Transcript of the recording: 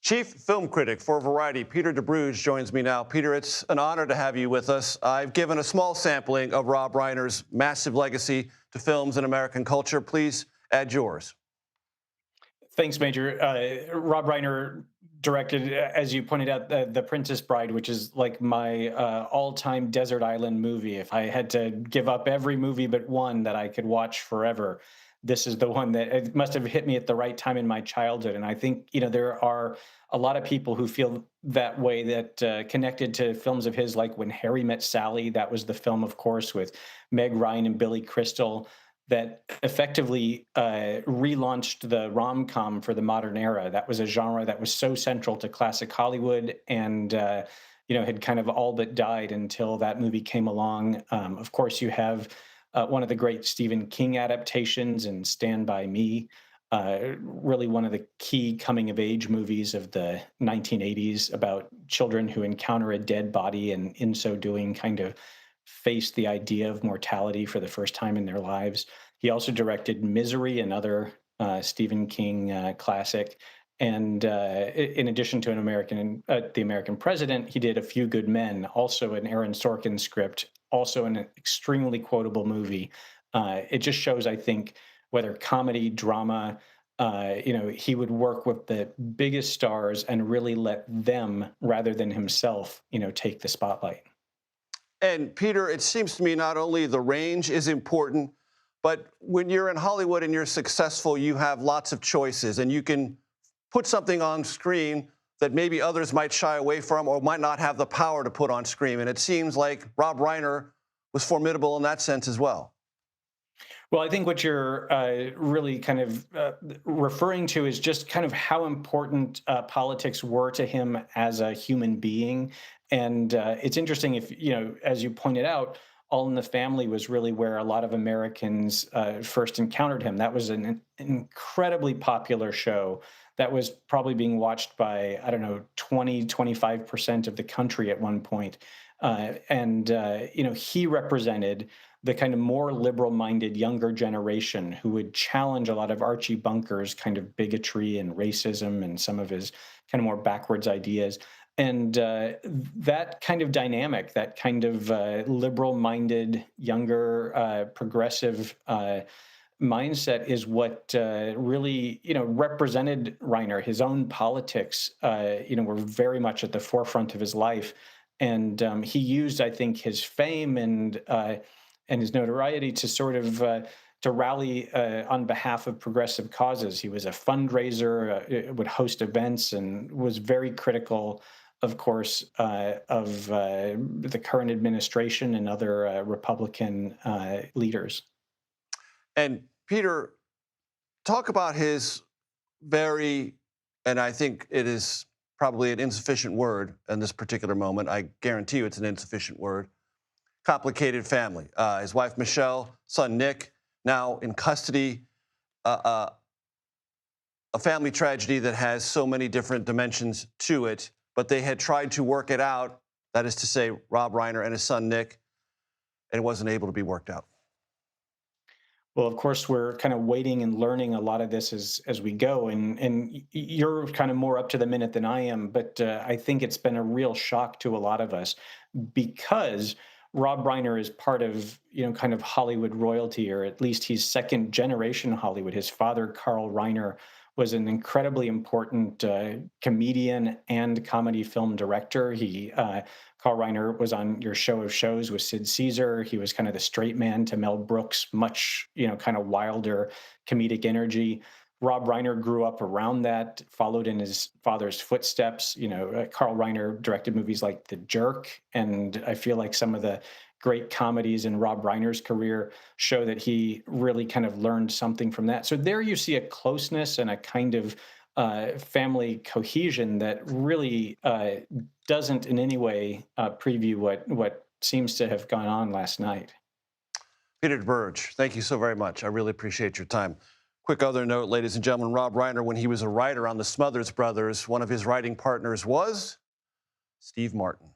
Chief film critic for Variety, Peter Debruge, joins me now. Peter, it's an honor to have you with us. I've given a small sampling of Rob Reiner's massive legacy to films and American culture. Please add yours. Thanks, Major. Rob Reiner directed, as you pointed out, the Princess Bride, which is like my all-time desert island movie. If I had to give up every movie but one that I could watch forever, this is the one that it must have hit me at the right time in my childhood. And I think, there are a lot of people who feel that way, that connected to films of his, like When Harry Met Sally. That was the film, of course, with Meg Ryan and Billy Crystal, that effectively relaunched the rom-com for the modern era. That was a genre that was so central to classic Hollywood and, had kind of all but died until that movie came along. Of course, you have one of the great Stephen King adaptations in Stand By Me, really one of the key coming-of-age movies of the 1980s about children who encounter a dead body and in so doing kind of face the idea of mortality for the first time in their lives. He also directed Misery, another Stephen King classic. And in addition to The American President, he did A Few Good Men, also an Aaron Sorkin script, also an extremely quotable movie. It just shows, I think, whether comedy, drama, he would work with the biggest stars and really let them, rather than himself, take the spotlight. And Peter, it seems to me not only the range is important, but when you're in Hollywood and you're successful, you have lots of choices and you can put something on screen that maybe others might shy away from or might not have the power to put on screen. And it seems like Rob Reiner was formidable in that sense as well. Well, I think what you're really kind of referring to is just kind of how important politics were to him as a human being. And it's interesting if, as you pointed out, All in the Family was really where a lot of Americans first encountered him. That was an incredibly popular show that was probably being watched by, 25% of the country at one point. He represented the kind of more liberal-minded younger generation who would challenge a lot of Archie Bunker's kind of bigotry and racism and some of his kind of more backwards ideas. And that kind of dynamic, that kind of liberal-minded, younger, progressive mindset is what really, represented Reiner. His own politics, were very much at the forefront of his life. And he used, I think, his fame and his notoriety to sort of to rally on behalf of progressive causes. He was a fundraiser, would host events, and was very critical, of course, of the current administration and other Republican leaders. And Peter, talk about his and I think it is probably an insufficient word in this particular moment. I guarantee you it's an insufficient word. Complicated family. His wife, Michele, son, Nick, now in custody. A family tragedy that has so many different dimensions to it, but they had tried to work it out, that is to say, Rob Reiner and his son, Nick, and it wasn't able to be worked out. Well, of course, we're kind of waiting and learning a lot of this as we go, and you're kind of more up to the minute than I am, but I think it's been a real shock to a lot of us because Rob Reiner is part of, kind of Hollywood royalty, or at least he's second generation Hollywood. His father, Carl Reiner, was an incredibly important comedian and comedy film director. Carl Reiner was on Your Show of Shows with Sid Caesar. He was kind of the straight man to Mel Brooks, much, kind of wilder comedic energy. Rob Reiner grew up around that, followed in his father's footsteps. Carl Reiner directed movies like The Jerk, and I feel like some of the great comedies in Rob Reiner's career show that he really kind of learned something from that. So there you see a closeness and a kind of family cohesion that really doesn't in any way preview what seems to have gone on last night. Peter Debruge, thank you so very much. I really appreciate your time. Quick other note, ladies and gentlemen, Rob Reiner, when he was a writer on the Smothers Brothers, one of his writing partners was Steve Martin.